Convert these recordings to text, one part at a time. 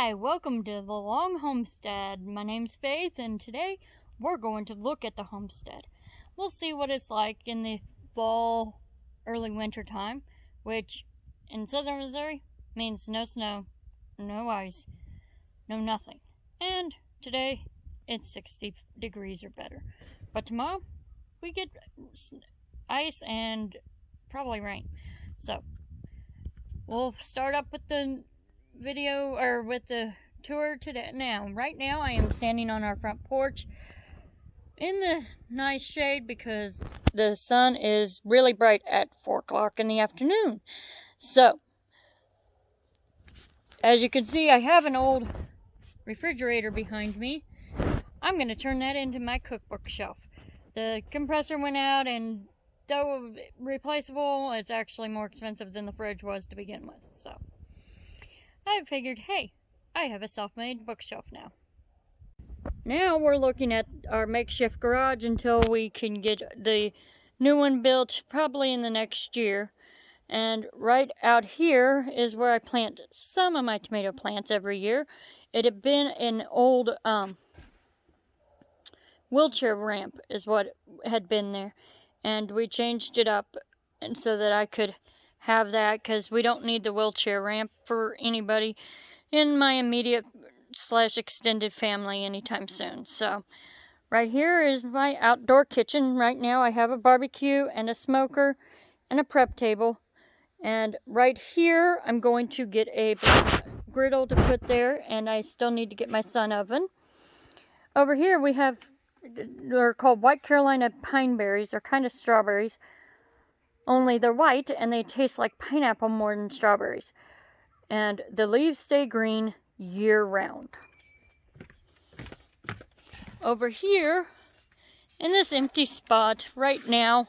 Hi, welcome to the Long Homestead. My name's Faith, and today we're going to look at the homestead. We'll see what it's like in the fall, early winter time, which in southern Missouri means no snow, no ice, no nothing. And today it's 60 degrees or better. But tomorrow we get ice and probably rain. So we'll start up with the video or with the tour today. Right now I am standing on our front porch in the nice shade because the sun is really bright at 4 o'clock in the afternoon. So as you can see, I have an old refrigerator behind me. I'm going to turn that into my cookbook shelf. The compressor went out, and though replaceable, it's actually more expensive than the fridge was to begin with. So I figured, hey, I have a self-made bookshelf now. Now we're looking at our makeshift garage until we can get the new one built, probably in the next year. And right out here is where I plant some of my tomato plants every year. It had been an old wheelchair ramp is what had been there. And we changed it up and so that I could have that, because we don't need the wheelchair ramp for anybody in my immediate / extended family anytime soon. So right here is my outdoor kitchen. Right now I have a barbecue and a smoker and a prep table. And right here I'm going to get a griddle to put there, and I still need to get my sun oven. Over here we have, they're called White Carolina pine berries. They're kind of strawberries, only they're white and they taste like pineapple more than strawberries. And the leaves stay green year round. Over here in this empty spot right now,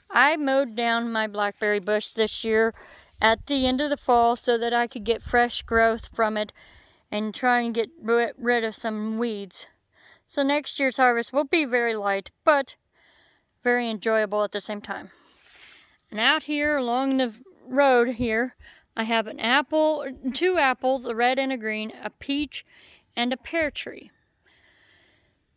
I mowed down my blackberry bush this year at the end of the fall so that I could get fresh growth from it and try and get rid of some weeds. So next year's harvest will be very light, but very enjoyable at the same time. And out here along the road here, I have an apple, 2 apples, a red and a green, a peach, and a pear tree.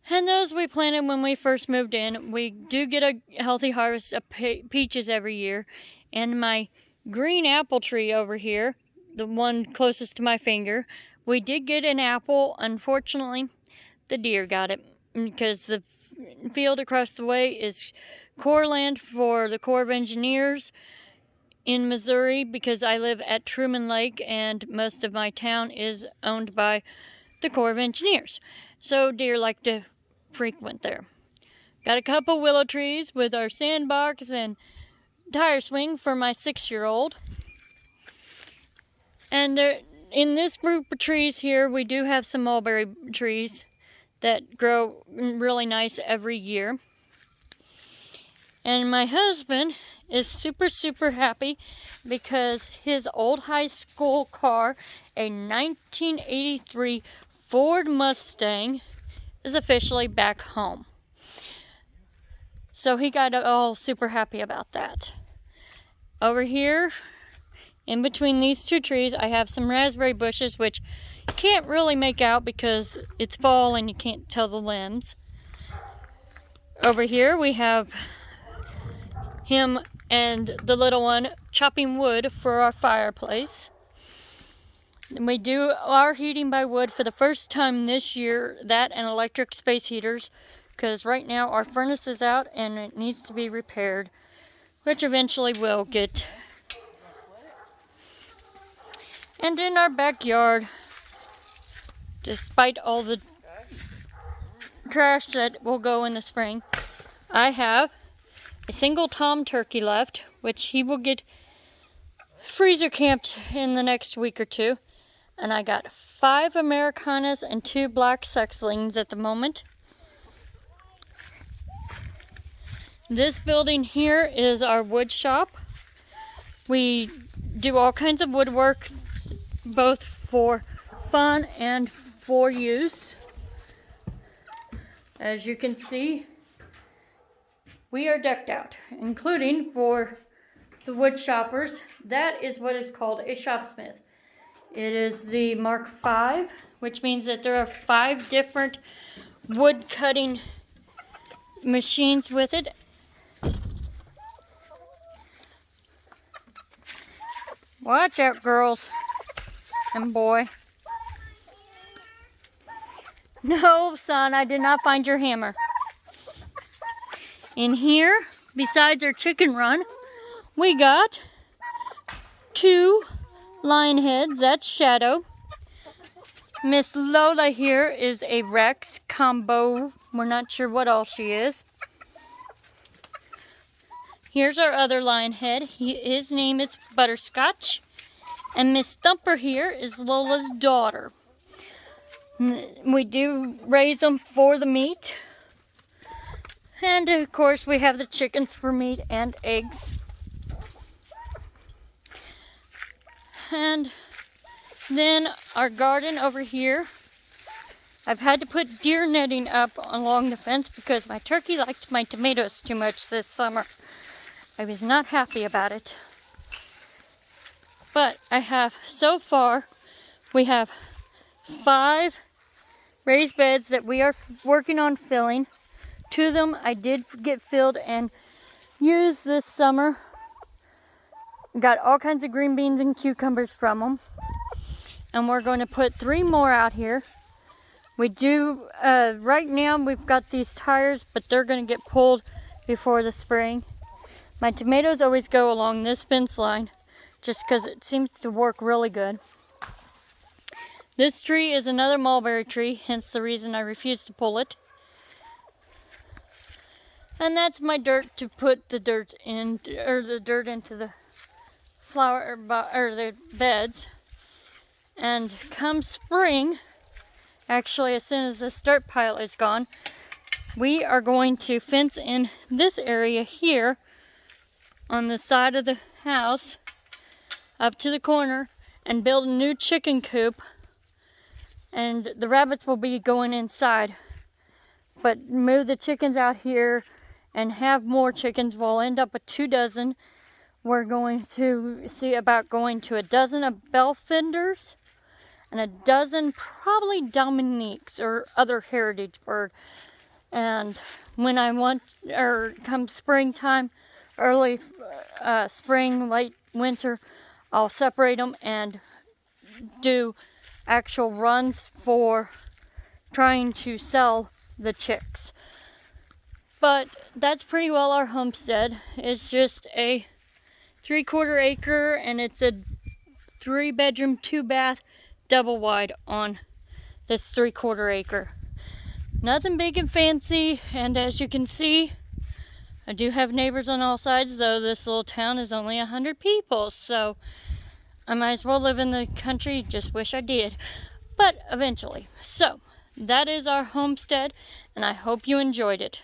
And those we planted when we first moved in. We do get a healthy harvest of peaches every year. And my green apple tree over here, the one closest to my finger, we did get an apple. Unfortunately, the deer got it because the field across the way is Corps land for the Corps of Engineers in Missouri, because I live at Truman Lake and most of my town is owned by the Corps of Engineers. So deer like to frequent there. Got a couple willow trees with our sandbox and tire swing for my 6-year-old. And there, in this group of trees here, we do have some mulberry trees that grow really nice every year. And my husband is super happy because his old high school car, a 1983 Ford Mustang, is officially back home. So he got all super happy about that. Over here, in between these 2 trees, I have some raspberry bushes, which you can't really make out because it's fall and you can't tell the limbs. Over here we have him and the little one chopping wood for our fireplace. And we do our heating by wood for the first time this year, that and electric space heaters, because right now our furnace is out and it needs to be repaired, which eventually will get. And in our backyard, despite all the trash that will go in the spring, I have a single tom turkey left, which he will get freezer camped in the next week or 2. And I got 5 Americanas and 2 black sexlings at the moment. This building here is our wood shop. We do all kinds of woodwork, both for fun and for use. As you can see, we are decked out, including for the wood shoppers. That is what is called a shopsmith. It is the Mark V, which means that there are 5 different wood cutting machines with it. Watch out, girls and boy. No, son, I did not find your hammer. In here, besides our chicken run, we got 2 lion heads. That's Shadow. Miss Lola here is a Rex combo. We're not sure what all she is. Here's our other lion head. His name is Butterscotch. And Miss Thumper here is Lola's daughter. We do raise them for the meat. And of course we have the chickens for meat and eggs. And then our garden over here. I've had to put deer netting up along the fence because my turkey liked my tomatoes too much this summer. I was not happy about it. But I have, so far, we have 5 raised beds that we are working on filling. 2 of them I did get filled and used this summer. Got all kinds of green beans and cucumbers from them. And we're going to put 3 more out here. We do, right now we've got these tires, but they're going to get pulled before the spring. My tomatoes always go along this fence line, just because it seems to work really good. This tree is another mulberry tree, hence the reason I refuse to pull it. And that's my dirt to put the dirt in, or the dirt into the flower, or the beds. And come spring, actually as soon as this dirt pile is gone, we are going to fence in this area here on the side of the house up to the corner and build a new chicken coop, and the rabbits will be going inside, but move the chickens out here and have more chickens. We'll end up with 2 dozen. We're going to see about going to 12 of Belfinders and 12 probably Dominiques or other heritage bird. And when I want, or come springtime, early spring, late winter, I'll separate them and do actual runs for trying to sell the chicks. But that's pretty well our homestead. It's just a 3/4 acre, and it's a 3-bedroom, 2-bath, double wide on this 3/4 acre. Nothing big and fancy, and as you can see, I do have neighbors on all sides, though this little town is only 100 people, so I might as well live in the country, just wish I did, but eventually. So, that is our homestead, and I hope you enjoyed it.